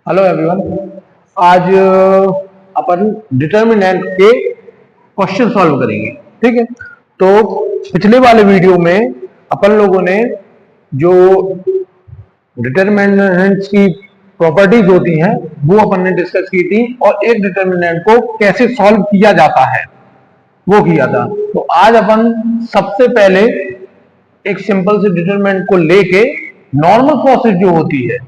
Hello everyone. आज अपन determinant के question solve करेंगे। ठीक है, तो पिछले वाले वीडियो में अपन लोगों ने जो डिटर्मिनेंट्स की प्रॉपर्टीज होती हैं वो अपन ने डिस्कस की थी, और एक डिटर्मिनेंट को कैसे सॉल्व किया जाता है वो किया था। तो आज अपन सबसे पहले एक सिंपल से डिटर्मिनेंट को लेके नॉर्मल प्रोसेस जो होती है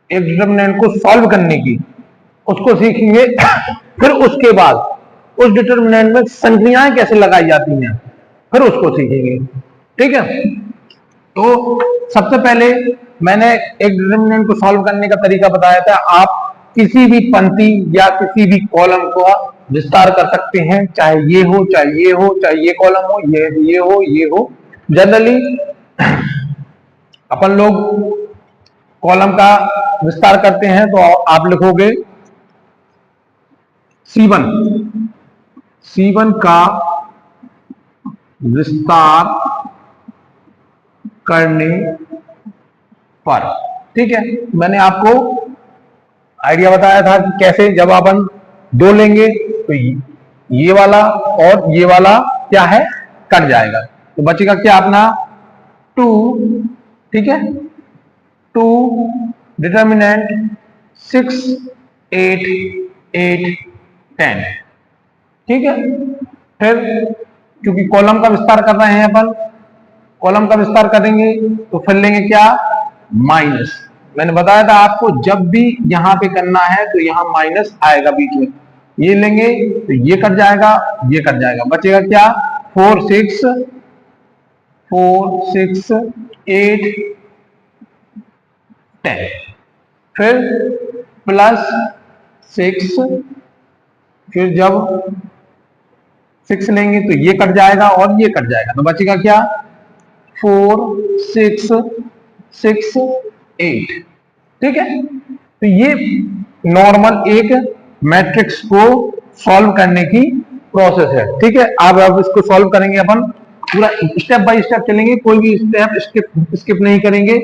एक डिटर्मिनेंट को सॉल्व करने की, उसको सीखेंगे। फिर उसके बाद उस डिटर्मिनेंट में संख्याएं कैसे लगाई जाती हैं फिर उसको सीखेंगे। ठीक है, तो सबसे पहले मैंने एक डिटर्मिनेंट को सॉल्व करने का तरीका बताया था। आप किसी भी पंक्ति या किसी भी कॉलम को विस्तार कर सकते हैं, चाहे ये हो चाहे ये हो, चाहे ये कॉलम हो ये हो ये हो। जनरली अपन लोग कॉलम का विस्तार करते हैं, तो आप लिखोगे C1 का विस्तार करने पर। ठीक है, मैंने आपको आइडिया बताया था कि कैसे जब अपन दो लेंगे तो ये वाला और ये वाला क्या है, कट जाएगा, तो बचेगा क्या अपना 2। ठीक है, 2 डिटर्मिनेंट 6 8 8 10। ठीक है, फिर क्योंकि कॉलम का विस्तार कर रहे हैं अपन, कॉलम का विस्तार करेंगे तो फिर लेंगे क्या, माइनस। मैंने बताया था आपको जब भी यहां पे करना है तो यहां माइनस आएगा बीच में, ये लेंगे तो ये कट जाएगा, ये कट जाएगा, बचेगा क्या 4 6 8 10। फिर प्लस 6, फिर जब 6 लेंगे तो ये कट जाएगा और ये कट जाएगा, तो बचेगा क्या 4 6 6 8। ठीक है, तो ये नॉर्मल एक मैट्रिक्स को सॉल्व करने की प्रोसेस है। ठीक है, अब इसको सॉल्व करेंगे अपन, पूरा स्टेप बाय स्टेप चलेंगे, कोई भी स्टेप स्किप नहीं करेंगे।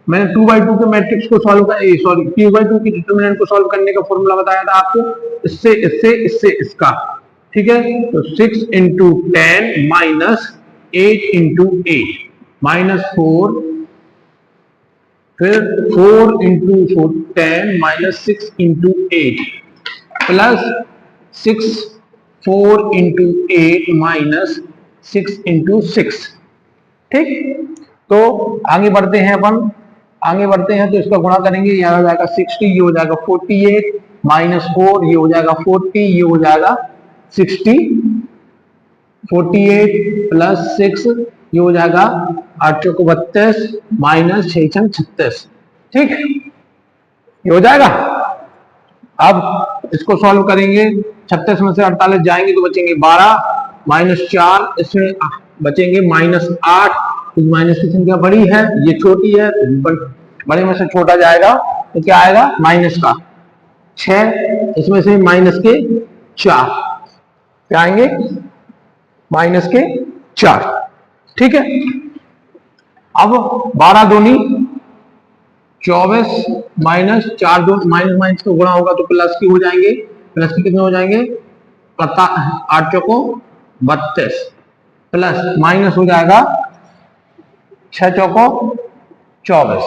मैंने 2x2 के मैट्रिक्स को सॉल्व कर सॉरी 2x2 की डिटरमिनेंट को सॉल्व करने का फॉर्मूला बताया था आपको, इससे इससे इससे इसका। ठीक है, तो 6 इंटू 10 माइनस 8 इंटू 8 माइनस 4, फिर 4 into 10 minus 6 into 8 plus 6 4 into 8 minus 6 into 6। ठीक, तो आगे बढ़ते हैं अपन, आगे बढ़ते हैं तो इसका गुणा करेंगे, यह हो जाएगा 60, ये हो जाएगा 48 माइनस 4, ये हो जाएगा 40, ये हो जाएगा 60, 48 प्लस 6 ये हो जाएगा 8 को 32 माइनस 6 36। ठीक, ये हो जाएगा। अब इसको सॉल्व करेंगे, 36 में से 48 जाएंगे तो बचेंगे 12 माइनस 4, इसमें बचेंगे माइनस 8। माइनस की संख्या बड़ी है, ये छोटी है, तो बड़े में से छोटा जाएगा तो क्या आएगा माइनस का 6, इसमें से माइनस के 4 क्या आएंगे, माइनस के 4। ठीक है, अब 12 दूनी 24 माइनस 4 दो माइनस माइनस का गुणा होगा तो प्लस की हो जाएंगे, प्लस के कितने हो जाएंगे 8 चौको 32 प्लस माइनस हो जाएगा 6 चौको 24।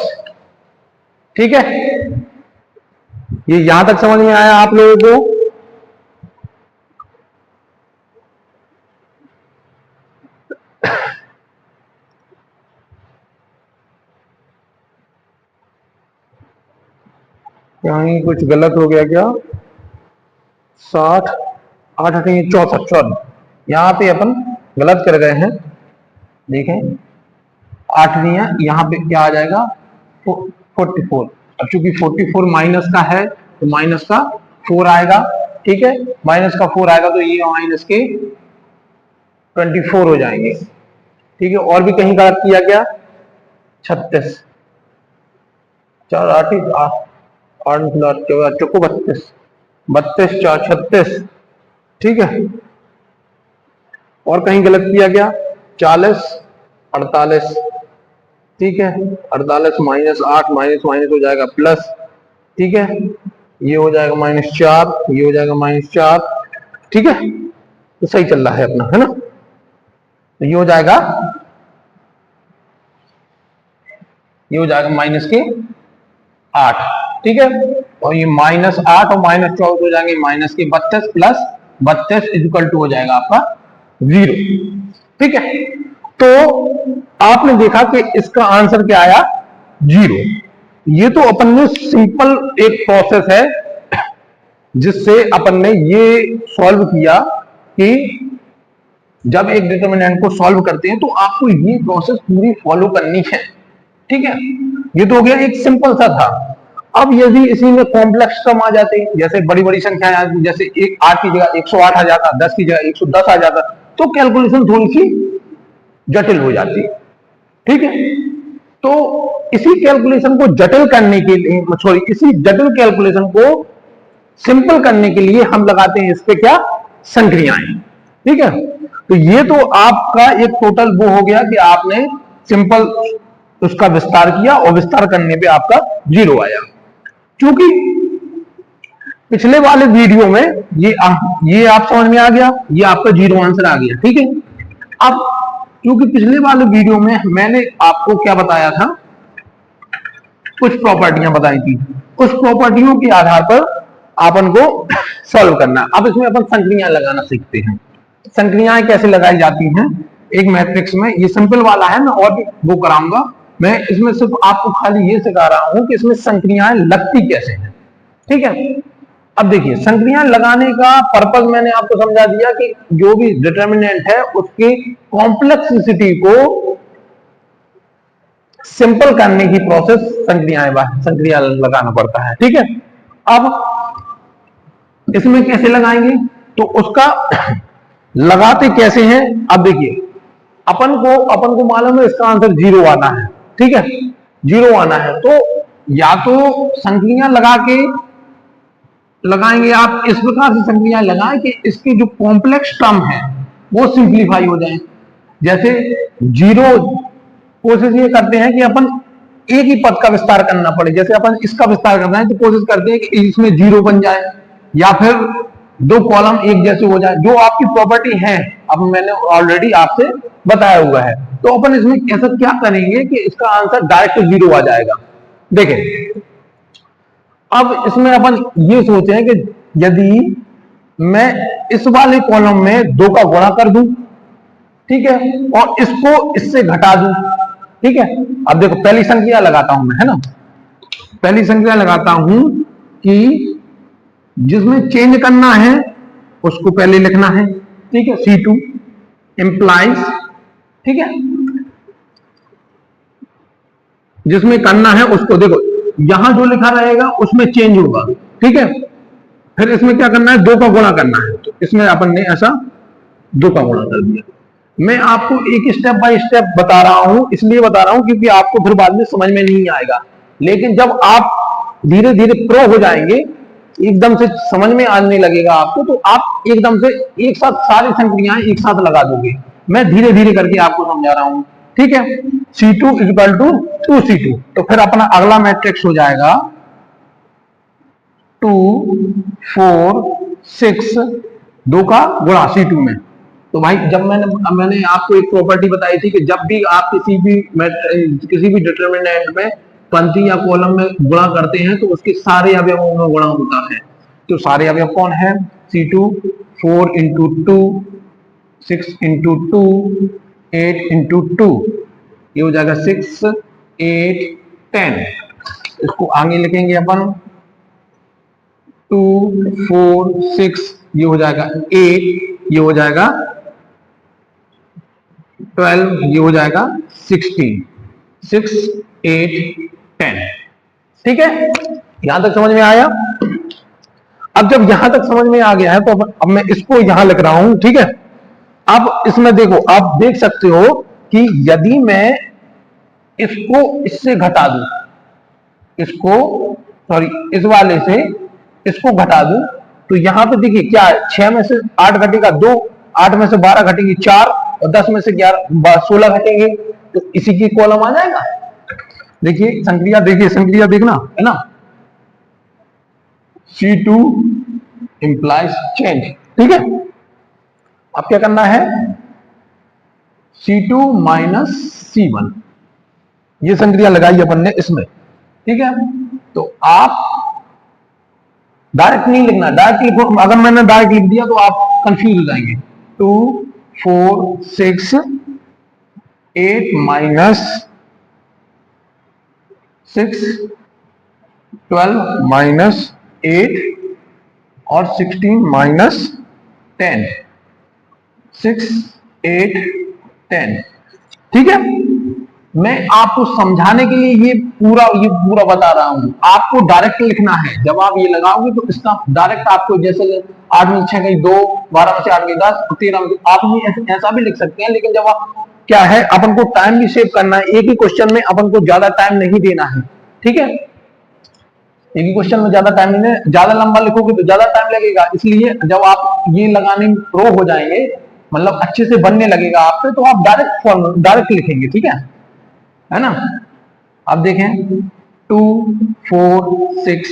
ठीक है, ये यहां तक समझ में आया आप लोगों को? कहीं कुछ गलत हो गया क्या? 60 8 8 64, सॉरी यहाँ पे अपन गलत कर गए हैं। देखें 8 यहाँ पे क्या आ जाएगा 44। अब चूंकि 44 माइनस का है तो माइनस का 4 आएगा। ठीक है, माइनस का 4 आएगा तो ये माइनस के 24 हो जाएंगे। ठीक है, और भी कहीं गलत किया गया 36 4 8 चौको 32 32 4 36। ठीक है, और कहीं गलत किया गया 40 48। ठीक है, 48 माइनस 8 माइनस माइनस हो जाएगा प्लस ठीक है, ये हो जाएगा -4, ये हो जाएगा -4, ठीक है, तो सही चल रहा है अपना, है ना। तो ये हो जाएगा, ये हो जाएगा -8, ठीक है, और ये -8 और -14 हो जाएंगे -32 प्लस 32 इक्वल टू हो जाएगा आपका 0, ठीक है। तो आपने देखा कि इसका आंसर क्या आया, 0। ये तो अपन ने सिंपल एक प्रोसेस है जिससे अपन ने ये सॉल्व किया कि जब एक डिटरमिनेंट को सॉल्व करते हैं तो आपको ये प्रोसेस पूरी फॉलो करनी है, ठीक है। ये तो हो गया, एक सिंपल सा था। अब यदि इसी में कॉम्प्लेक्स टर्म आ जाते, जैसे बड़ी बड़ी संख्या आ जाती, जैसे 8 की जगह 108 आ जाता, 10 की जगह 110 आ जाता, तो कैलकुलेशन थोड़ी सी जटिल हो जाती, ठीक है। तो इसी कैलकुलेशन को जटिल करने के लिए, सॉरी, इसी जटिल कैलकुलेशन को सिंपल करने के लिए हम लगाते हैं इस पे क्या, संक्रियाएं, ठीक है। तो ये तो आपका एक टोटल वो हो गया कि आपने सिंपल उसका विस्तार किया और विस्तार करने पे आपका 0 आया। क्योंकि पिछले वाले वीडियो में ये आप समझ में आ गया, ये आपका 0 आंसर आ गया, ठीक है। अब क्योंकि पिछले वाले वीडियो में मैंने आपको क्या बताया था, कुछ प्रॉपर्टियां बताई थी, उस प्रॉपर्टियों के आधार पर अपन को सॉल्व करना। अब इसमें अपन संक्रियाएं लगाना सीखते हैं। संक्रियाएं कैसे लगाई जाती हैं एक मैट्रिक्स में, ये सिंपल वाला है, मैं और भी वो कराऊंगा। मैं इसमें सिर्फ आपको खाली ये सिखा रहा हूं कि इसमें संक्रियाएं लगती कैसे हैं, ठीक है। अब देखिए, संक्रियाएं लगाने का पर्पज मैंने आपको समझा दिया कि जो भी डिटर्मिनेंट है उसकी कॉम्प्लेक्सिटी को सिंपल करने की प्रोसेस संक्रिया लगाना पड़ता है, ठीक है। अब इसमें कैसे लगाएंगे, तो उसका लगाते कैसे हैं, अब देखिए, अपन को मालूम है इसका आंसर 0 आना है, ठीक है, 0 आना है। तो या तो संक्रिया लगा के लगाएंगे, आप इस प्रकार से संक्रिया लगाएं कि इसके जो कॉम्प्लेक्स टर्म है वो सिंप्लीफाई हो जाए। जैसे 0, कोशिश ये करते हैं कि अपन एक ही पद का विस्तार करना पड़े, जैसे अपन इसका विस्तार करना है तो कोशिश करते हैं कि इसमें 0 बन जाए, या फिर 2 कॉलम एक जैसे हो जाए, जो आपकी प्रॉपर्टी है, अब मैंने ऑलरेडी आपसे बताया हुआ है। तो अपन इसमें ऐसा क्या करेंगे कि इसका आंसर डायरेक्ट 0 आ जाएगा। देखें, अब इसमें अपन ये सोचे हैं कि यदि मैं इस वाले कॉलम में 2 का गुणा कर दूं, ठीक है, और इसको इससे घटा दूं, ठीक है। अब देखो, पहली संख्या लगाता हूं मैं, है ना, पहली संख्या लगाता हूं कि जिसमें चेंज करना है उसको पहले लिखना है, ठीक है, C2 इंप्लाइज, ठीक है, जिसमें करना है उसको, देखो यहां जो लिखा रहेगा उसमें चेंज होगा, ठीक है। फिर इसमें क्या करना है, 2 का गुणा करना है, तो इसमें अपन ने ऐसा 2 का गुणा कर दिया। मैं आपको एक स्टेप बाय स्टेप बता रहा हूं, इसलिए बता रहा हूं क्योंकि आपको फिर बाद में समझ में नहीं आएगा। लेकिन जब आप धीरे धीरे प्रो हो जाएंगे, एकदम से समझ में आने लगेगा आपको, तो आप एकदम से एक साथ सारी संक्रियाएं एक साथ लगा दोगे। मैं धीरे धीरे करके आपको समझा रहा हूं, ठीक है। C2 इक्वल टू 2C2, तो फिर अपना अगला मैट्रिक्स हो जाएगा 2 4 6, 2 का गुणा C2 में। तो भाई, जब मैंने आपको एक प्रॉपर्टी बताई थी कि जब भी आप किसी भी डिटरमिनेंट में पंक्ति या कॉलम में गुणा करते हैं तो उसके सारे अवयवों में गुणा होता है। तो सारे अवयव कौन है, C2, 4 इंटू 2, 6 इंटू 2, 8 इंटू 2, ये हो जाएगा 6 8 10। इसको आगे लिखेंगे अपन 2 4 6, ये हो जाएगा 8, ये हो जाएगा 12, ये हो जाएगा 16, 6 8 10, ठीक है। यहां तक समझ में आया। अब जब यहां तक समझ में आ गया है तो अब मैं इसको यहां लिख रहा हूं, ठीक है। अब इसमें देखो, आप देख सकते हो कि यदि मैं इसको इससे घटा दूं, इसको सॉरी इस वाले से इसको घटा दूं, तो यहां पे देखिए क्या है, 6 में से 8 घटेगा 2, 8 में से 12 घटेंगे 4, और 10 में से 11 16 घटेंगे, तो इसी की कॉलम आ जाएगा। देखिए संक्रिया, देखिए संक्रिया देखना, है ना। C2 implies change. ठीक है, अब क्या करना है, C2 माइनस C1, ये संक्रिया लगाई अपन ने इसमें। ठीक है, तो आप डायरेक्ट नहीं लिखना, डायरेक्ट लिखो, अगर मैंने डायरेक्ट लिख दिया तो आप कंफ्यूज हो जाएंगे। 2 4 6 8 माइनस 6 12 माइनस 8 और 16 माइनस 10, 6 8 10। ठीक है, मैं आपको समझाने के लिए ये पूरा बता रहा हूं, आपको डायरेक्ट लिखना है। जब आप ये लगाओगे तो इसका डायरेक्ट आपको, जैसे 8 में 6 गई 2, 12 में से 8 गई 10, 13 में, आप ये ऐसा भी लिख सकते हैं। लेकिन जब आप, क्या है, अपन को टाइम भी सेव करना है, एक ही क्वेश्चन में अपन को ज्यादा टाइम नहीं देना है। ठीक है, एक ही क्वेश्चन में ज्यादा टाइम नहीं, ज्यादा लंबा लिखोगे तो ज्यादा टाइम लगेगा। इसलिए जब आप ये लगाने में प्रो हो जाएंगे, मतलब अच्छे से बनने लगेगा आपसे, तो आप डायरेक्ट लिखेंगे। ठीक है ना। अब देखें, 2 4 6,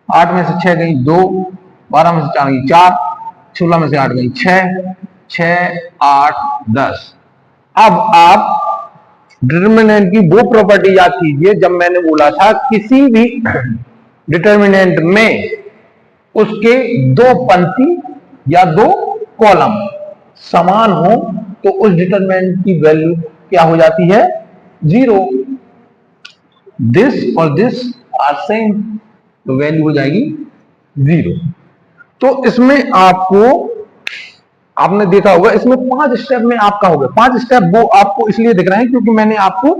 8 में से 6 गई 2, 12 में से 4 गई 4, 16 में से 8 गई 6, 6 8 10। अब आप डिटर्मिनेंट की वो प्रॉपर्टी याद कीजिए, जब मैंने बोला था किसी भी डिटर्मिनेंट में उसके दो पंक्ति या दो कॉलम समान हो तो उस डिटर्मिनेंट की वैल्यू क्या हो जाती है, 0। दिस और दिस आर सेम, तो वैल्यू हो जाएगी 0। तो इसमें आपने देखा होगा, इसमें 5 स्टेप में आपका होगा। 5 स्टेप वो आपको इसलिए दिख रहे हैं क्योंकि मैंने आपको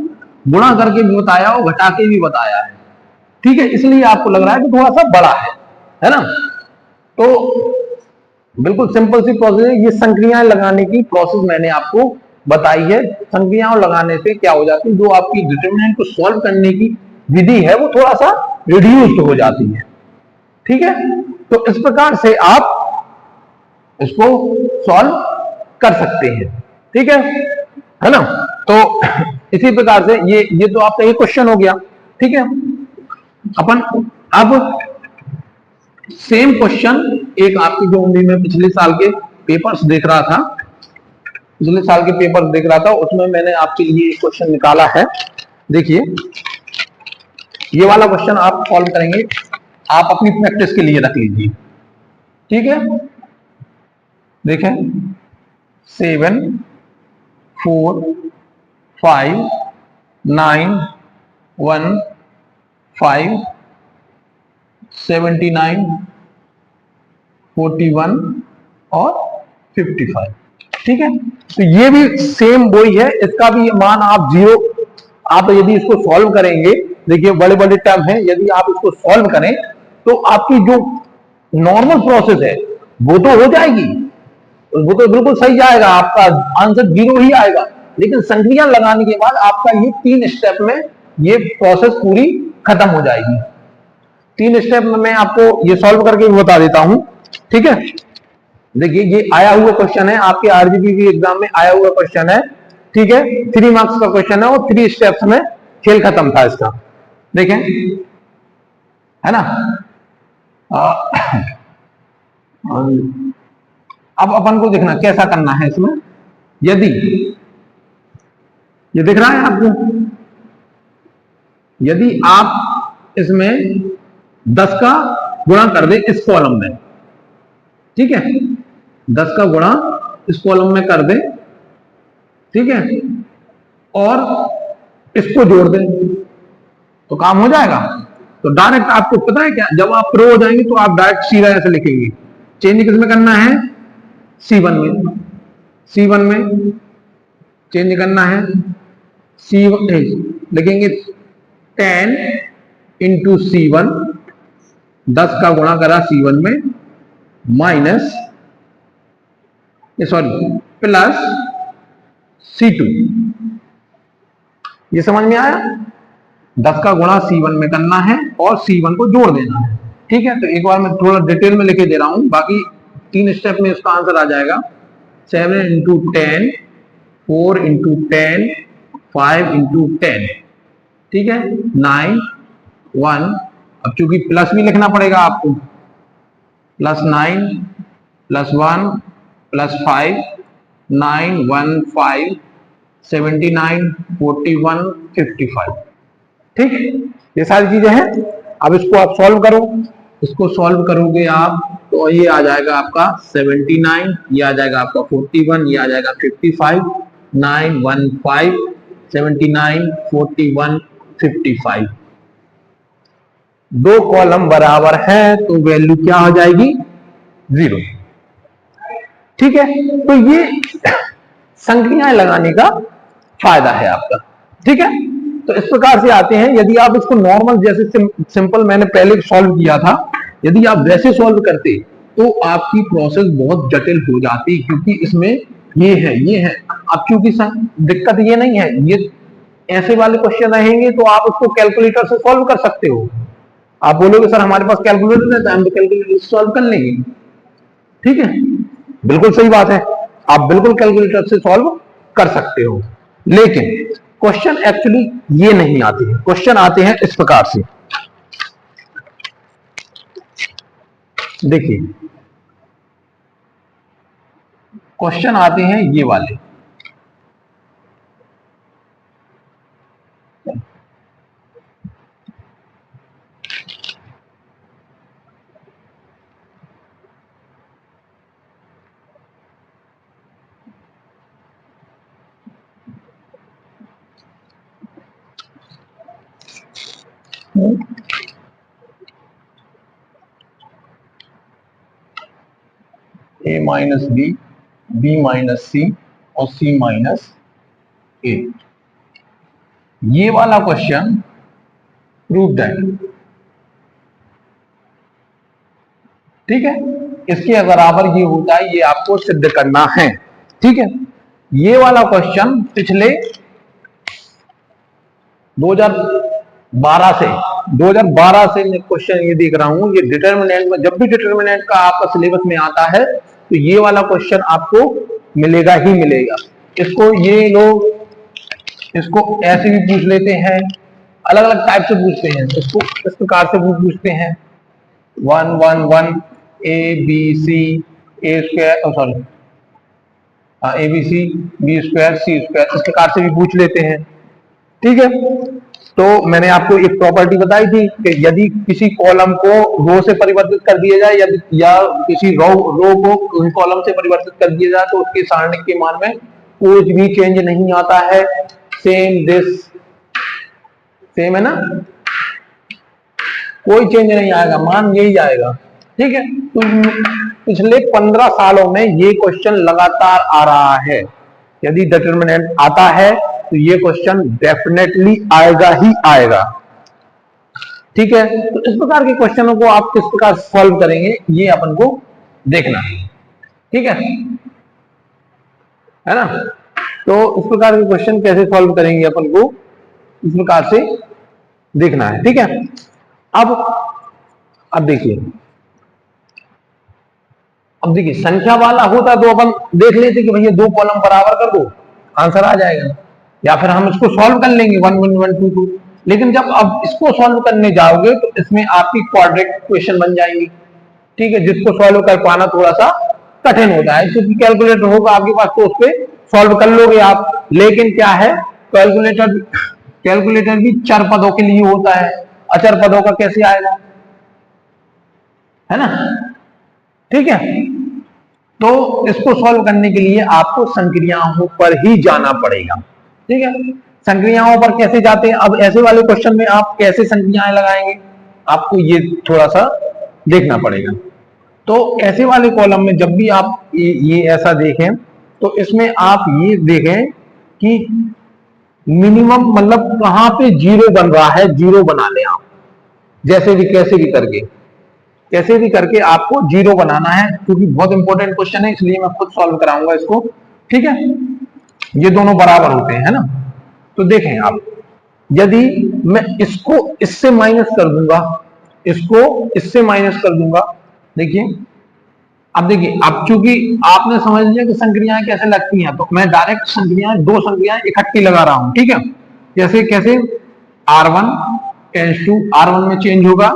गुणा करके भी बताया और घटा के भी बताया है। ठीक है, इसलिए आपको लग रहा है कि थोड़ा सा बड़ा है ना। तो बिल्कुल सिंपल सी प्रोसेस है, ये संक्रियाएं लगाने की प्रोसेस मैंने आपको बताई है। संक्रियाओं लगाने से क्या हो जाती है, जो आपकी डिटरमिनेंट को सॉल्व करने की विधि है वो थोड़ा सा रिड्यूस्ड हो जाती है। ठीक है, तो इस प्रकार से आप इसको सॉल्व कर सकते हैं। ठीक है ना। तो इसी प्रकार से ये तो आपका ये क्वेश्चन हो गया। ठीक है, अपन अब सेम क्वेश्चन एक आपकी जो मैं पिछले साल के पेपर्स देख रहा था, उसमें मैंने आपके लिए एक क्वेश्चन निकाला है। देखिए, ये वाला क्वेश्चन आप सॉल्व करेंगे, आप अपनी प्रैक्टिस के लिए रख लीजिए। ठीक है, देखें, 7 4 5 9 1 5 79 41 और 55। ठीक है, तो ये भी सेम वही है, इसका भी मान आप 0, आप यदि इसको सॉल्व करेंगे, देखिए बड़े बड़े टर्म है, यदि आप इसको सॉल्व करें तो आपकी जो नॉर्मल प्रोसेस है वो तो हो जाएगी, वो तो बिल्कुल सही जाएगा, आपका आंसर 0 ही आएगा। लेकिन संक्रिया लगाने के बाद आपका ये 3 स्टेप में ये प्रोसेस पूरी खत्म हो जाएगी। 3 स्टेप में मैं आपको ये सॉल्व करके भी बता देता हूं। ठीक है, देखिए ये आया हुआ क्वेश्चन है, आपके आरजीपी एग्जाम में आया हुआ क्वेश्चन है। ठीक है, 3 मार्क्स का क्वेश्चन है और 3 स्टेप्स में खेल खत्म था इसका। देखें, है ना। अब अपन को देखना कैसा करना है इसमें। यदि ये दिख रहा है आपको, यदि आप इसमें 10 का गुणा कर दे इस कॉलम में, ठीक है, 10 का गुणा इस कॉलम में कर दे, ठीक है, और इसको जोड़ दे तो काम हो जाएगा। तो डायरेक्ट आपको पता है क्या, जब आप प्रो हो जाएंगे तो आप डायरेक्ट सीधा ऐसे लिखेंगे। चेंज किसमें करना है, C1 में, C1 में चेंज करना है। C1 लिखेंगे 10 इंटू C1, 10 का गुणा करा C1 में, माइनस सॉरी प्लस C2। ये समझ में आया, 10 का गुणा C1 में करना है और C1 को जोड़ देना है। ठीक है, तो एक बार मैं थोड़ा डिटेल में लिखे दे रहा हूं, बाकी 3 स्टेप में इसका आंसर आ जाएगा। 7 इंटू 10, 4 इंटू 10, 5 इंटू 10, ठीक है, 9 1 अब चूंकि प्लस भी लिखना पड़ेगा आपको, +9 +1 +5 9 1 5 79 41 55। ठीक, ये सारी चीजें हैं। अब इसको आप सॉल्व करो, इसको सॉल्व करोगे आप तो ये आ जाएगा आपका 79, ये आ जाएगा आपका 41, ये आ जाएगा 55 9 1 5 79 41 55। दो कॉलम बराबर है तो वैल्यू क्या हो जाएगी? 0। ठीक है, तो ये संख्याएं लगाने का फायदा है आपका। ठीक है, तो इस प्रकार से आते हैं। यदि आप इसको नॉर्मल जैसे सिंपल मैंने पहले सॉल्व किया था, यदि आप वैसे सॉल्व करते तो आपकी प्रोसेस बहुत जटिल हो जाती, क्योंकि इसमें ये है। अब क्योंकि दिक्कत ये नहीं है, ये ऐसे वाले क्वेश्चन रहेंगे तो आप उसको कैलकुलेटर से सॉल्व कर सकते हो। आप बोलोगे सर हमारे पास कैलकुलेटर है तो हम तो कैलकुलेटर से सॉल्व कर लेंगे। ठीक है, बिल्कुल सही बात है, आप बिल्कुल कैलकुलेटर से सॉल्व कर सकते हो। लेकिन क्वेश्चन एक्चुअली ये नहीं आते हैं, क्वेश्चन आते हैं इस प्रकार से। देखिए क्वेश्चन आते हैं ये वाले। a minus B, B minus C और सी माइनस ए, ये वाला क्वेश्चन प्रूव दैट। ठीक है, इसके बराबर ये होता है, ये आपको सिद्ध करना है। ठीक है, ये वाला क्वेश्चन पिछले 2012 से मैं क्वेश्चन ये देख रहा हूं। ये डिटर्मिनेंट में, जब भी डिटर्मिनेंट का आपका सिलेबस में आता है तो ये वाला क्वेश्चन आपको मिलेगा ही मिलेगा। इसको ये लोग इसको ऐसे भी पूछ लेते हैं, अलग अलग टाइप से पूछते हैं। इसको इस प्रकार से पूछते हैं 1 1 1 a b c a square, sorry a b c b square C square, इस प्रकार से भी पूछ लेते हैं। ठीक है, तो मैंने आपको एक प्रॉपर्टी बताई थी कि यदि किसी कॉलम को रो से परिवर्तित कर दिया जाए या किसी रो को कॉलम से परिवर्तित कर दिया जाए तो उसके सारणिक के मान में कुछ भी चेंज नहीं आता है। सेम दिस, सेम है ना, कोई चेंज नहीं आएगा, मान यही आएगा। ठीक है, तो पिछले 15 सालों में ये क्वेश्चन लगातार आ रहा है। यदि डिटरमिनेंट आता है तो ये क्वेश्चन डेफिनेटली आएगा ही आएगा। ठीक है, तो इस प्रकार के क्वेश्चनों को आप किस प्रकार सॉल्व करेंगे ये अपन को देखना है। ठीक है ना, तो इस प्रकार के क्वेश्चन कैसे सॉल्व करेंगे अपन को इस प्रकार से देखना है। ठीक है, अब देखिए संख्या वाला होता तो अपन देख लेते कि भैया दो कॉलम बराबर कर दो, आंसर आ जाएगा, या फिर हम इसको सॉल्व कर लेंगे 1 1 1 2 2। लेकिन जब अब इसको सॉल्व करने जाओगे तो इसमें आपकी क्वाड्रेटिक क्वेश्चन बन जाएंगी। ठीक है, जिसको सॉल्व कर पाना थोड़ा सा कठिन होता है, क्योंकि कैलकुलेटर होगा आपके पास तो उस पर सॉल्व कर लोगे आप। लेकिन क्या है, कैलकुलेटर भी चर पदों के लिए होता है, अचर पदों का कैसे आएगा, है ना। ठीक है, तो इसको सॉल्व करने के लिए आपको संक्रियाओं पर ही जाना पड़ेगा। ठीक है, संक्रियाओं पर कैसे जाते हैं, अब ऐसे वाले क्वेश्चन में आप कैसे संक्रियाएं लगाएंगे आपको ये थोड़ा सा देखना पड़ेगा। तो ऐसे वाले कॉलम में जब भी आप ये ऐसा देखें तो इसमें आप ये देखें कि मिनिमम मतलब कहां पे जीरो बन रहा है, जीरो बना लें आप, जैसे भी कैसे भी करके आपको जीरो बनाना है, क्योंकि बहुत इंपॉर्टेंट क्वेश्चन है, इसलिए मैं खुद सॉल्व कराऊंगा इसको। ठीक है, ये दोनों बराबर होते हैं, है ना। तो देखें आप, यदि मैं इसको इससे माइनस कर दूंगा, इसको इससे माइनस कर दूंगा, देखिए अब चूंकि आपने समझ लिया कि संक्रियाएं कैसे लगती हैं, तो मैं डायरेक्ट दो संक्रियाएं इकट्ठी लगा रहा हूं। ठीक है, जैसे कैसे R1 टेंस टू R1 में चेंज होगा,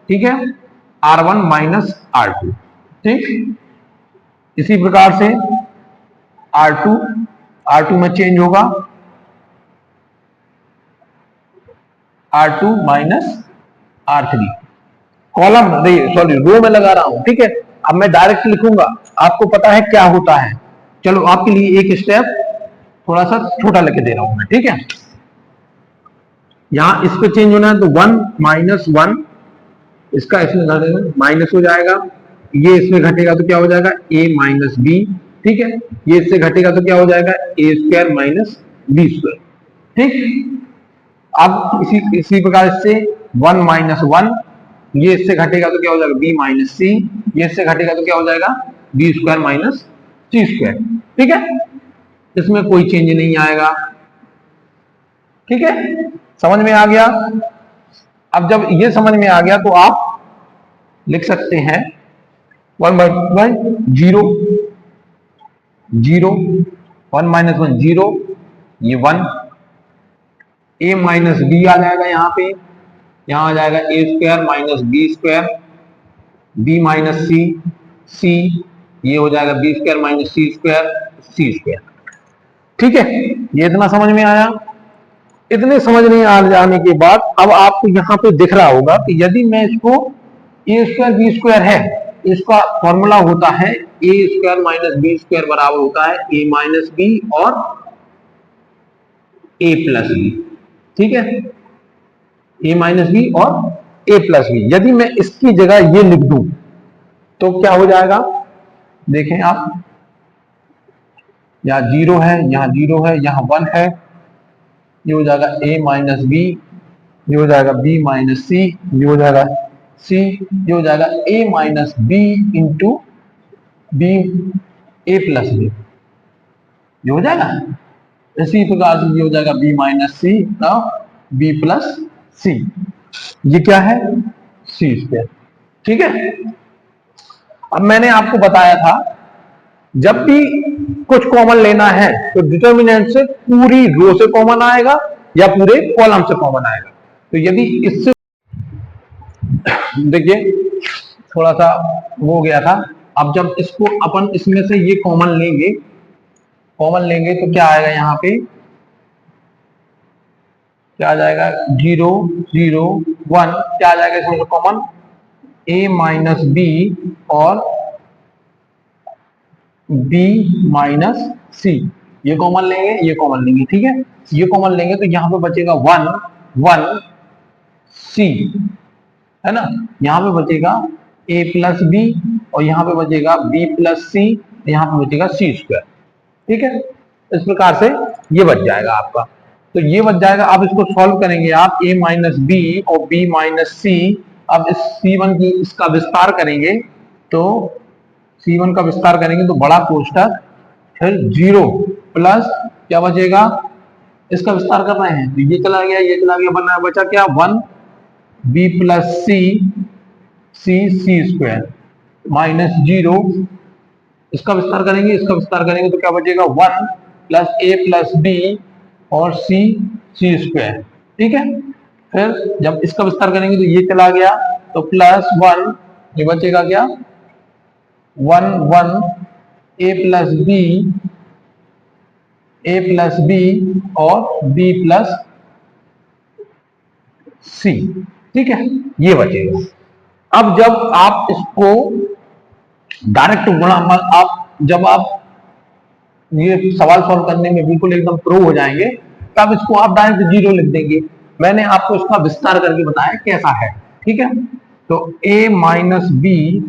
ठीक है, R1 माइनस R2, ठीक। इसी प्रकार से R2 में चेंज होगा R2 minus R3, column sorry रो में लगा रहा हूं, ठीक है। अब मैं डायरेक्ट लिखूंगा, आपको पता है क्या होता है। चलो आपके लिए एक स्टेप थोड़ा सा छोटा लेके दे रहा हूं मैं, ठीक है। यहां इस पे चेंज होना है तो 1 माइनस 1, इसका इसमें माइनस हो जाएगा, ये इसमें घटेगा तो क्या हो जाएगा a माइनस बी, ठीक है। ये इससे घटेगा तो क्या हो जाएगा a square minus B square, ठीक। अब इसी प्रकार से 1 माइनस 1, ये इससे घटेगा तो क्या हो जाएगा b माइनस सी, ये इससे घटेगा तो क्या हो जाएगा B square minus C square, ठीक है। इसमें कोई चेंज नहीं आएगा, ठीक है, समझ में आ गया। अब जब ये समझ में आ गया तो आप लिख सकते हैं 1 बाई 1 0 0, 1 माइनस 1 0, ये 1, a माइनस बी आ जाएगा यहाँ पे, यहाँ आ जाएगा a square minus B square, b minus C, C ये हो जाएगा B square minus C square, सी स्क्वायर, ठीक है। ये इतना समझ में आया। इतने समझ में आ जाने के बाद अब आपको यहाँ पे दिख रहा होगा कि यदि मैं इसको ए स्क्वायर बी स्क्वायर है, इसका फॉर्मूला होता है ए स्क्वायर माइनस बी स्क्वायर बराबर होता है ए माइनस बी और ए प्लस बी, ठीक है, ए माइनस बी और ए प्लस बी। यदि मैं इसकी जगह ये लिख दूं तो क्या हो जाएगा, देखें आप, यहाँ 0 है, यहाँ 0 है, यहाँ 1 है, ये हो जाएगा a माइनस बी, ये हो जाएगा b माइनस सी, ये हो जाएगा c, ये हो जाएगा a minus b into b a plus b, ये हो जाएगा। इसी प्रकार से ये हो जाएगा b minus C B plus C, ये क्या है सी स्क्वायर, ठीक है। अब मैंने आपको बताया था जब भी कुछ कॉमन लेना है तो डिटर्मिनेंट से पूरी रो से कॉमन आएगा या पूरे कॉलम से कॉमन आएगा। तो यदि इससे देखिए थोड़ा सा वो हो गया था, अब जब इसको अपन इसमें से ये कॉमन लेंगे तो क्या आएगा, यहाँ पे क्या आ जाएगा 0 0 1, क्या आ जाएगा इसमें कॉमन a माइनस बी और b माइनस सी, ये कॉमन लेंगे, ठीक है। ये कॉमन लेंगे तो यहां पे बचेगा 1 1 सी, है ना, यहां पे बचेगा a प्लस बी और यहां पे बचेगा b प्लस सी, यहां पे बचेगा सी स्क्वायर, ठीक है। इस प्रकार से ये बच जाएगा आपका, तो ये बच जाएगा। अब इसको सॉल्व करेंगे आप a माइनस बी और b माइनस सी, अब इस c1 की इसका विस्तार करेंगे तो C1 का विस्तार करेंगे तो बड़ा कोष्टक, फिर 0 प्लस क्या बचेगा, इसका विस्तार कर रहे हैं तो ये चला गया, ये चला गया, बना बचा क्या 1 b प्लस सी सी सी स्क्वायर माइनस 0, इसका विस्तार करेंगे तो क्या बचेगा 1 प्लस a प्लस बी और सी सी स्क्वायर, ठीक है। फिर जब इसका विस्तार करेंगे तो ये चला गया तो प्लस 1, ये बचेगा क्या 1 1 ए प्लस बी और b प्लस सी, ठीक है, ये बचेगा। अब जब आप इसको डायरेक्ट गुणा, जब आप ये सवाल सॉल्व करने में बिल्कुल एकदम प्रो हो जाएंगे तब इसको आप डायरेक्ट 0 लिख देंगे। मैंने आपको इसका विस्तार करके बताया कैसा है, ठीक है। तो a माइनस बी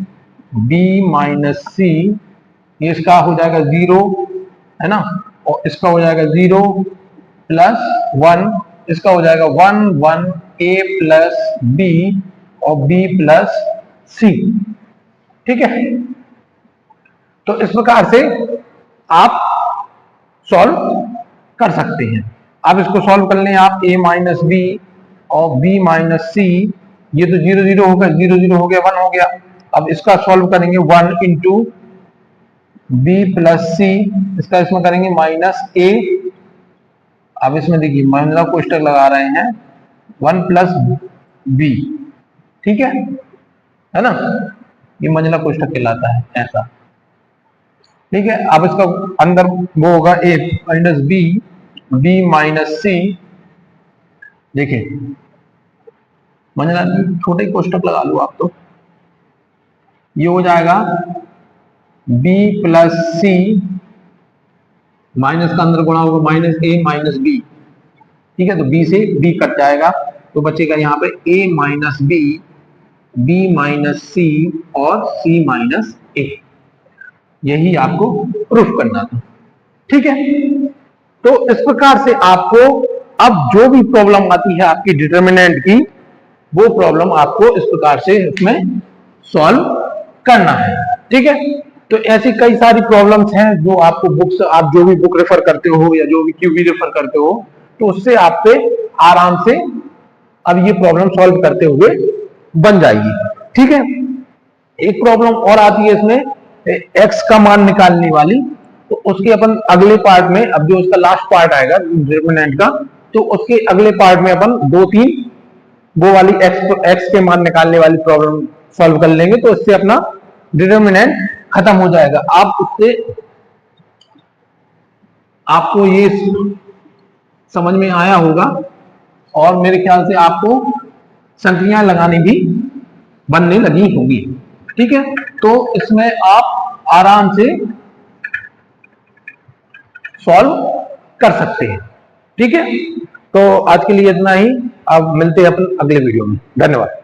माइनस सी, ये इसका हो जाएगा 0, है ना, और इसका हो जाएगा 0 प्लस 1, इसका हो जाएगा 1 1 a प्लस बी और b प्लस सी, ठीक है। तो इस प्रकार से आप सॉल्व कर सकते हैं। अब इसको सॉल्व कर लें आप, a माइनस बी और b माइनस सी, ये तो 0 0 हो गया, 0 0 हो गया, 1 हो गया। अब इसका सॉल्व करेंगे 1 इंटू बी प्लस सी, इसका इसमें करेंगे माइनस ए। अब इसमें देखिए माइनस कोष्टक लगा रहे हैं 1 प्लस बी, ठीक है ना, ये मंझला कोष्ठक कहलाता है ऐसा, ठीक है। अब इसका अंदर वो होगा ए माइनस बी, बी माइनस सी, देखिए मंझला छोटे कोष्ठक लगा लो आप, तो ये हो जाएगा b प्लस सी, माइनस का अंदर गुणा होगा माइनस ए माइनस बी, ठीक है। तो b से b कट जाएगा, तो बचेगा यहाँ पे a minus B, b minus C और c माइनस ए। यही आपको प्रूफ करना था, ठीक है। तो इस प्रकार से आपको अब जो भी प्रॉब्लम आती है आपकी डिटर्मिनेंट की, वो प्रॉब्लम आपको इस प्रकार से इसमें सॉल्व करना है, ठीक है। तो ऐसी कई सारी प्रॉब्लम्स हैं जो आपको बुक्स, आप जो भी बुक रेफर करते हो या जो भी क्यूबी रेफर करते हो, तो उससे आप पे आराम से अब ये प्रॉब्लम सॉल्व करते हुए बन जाएगी, ठीक है। एक प्रॉब्लम और आती है इसमें एक्स का मान निकालने वाली, तो उसके अपन अगले पार्ट में, अब जो उसका लास्ट पार्ट आएगा डिटरमिनेंट का, तो उसके अगले पार्ट में अपन 2-3 वो वाली एक्स के मान निकालने वाली प्रॉब्लम सॉल्व कर लेंगे, तो इससे अपना डिटरमिनेंट खत्म हो जाएगा। आप उससे आपको ये समझ में आया होगा, और मेरे ख्याल से आपको संख्याएं लगानी भी बनने लगी होगी, ठीक है। तो इसमें आप आराम से सॉल्व कर सकते हैं, ठीक है। तो आज के लिए इतना ही, अब मिलते हैं अपन अगले वीडियो में। धन्यवाद।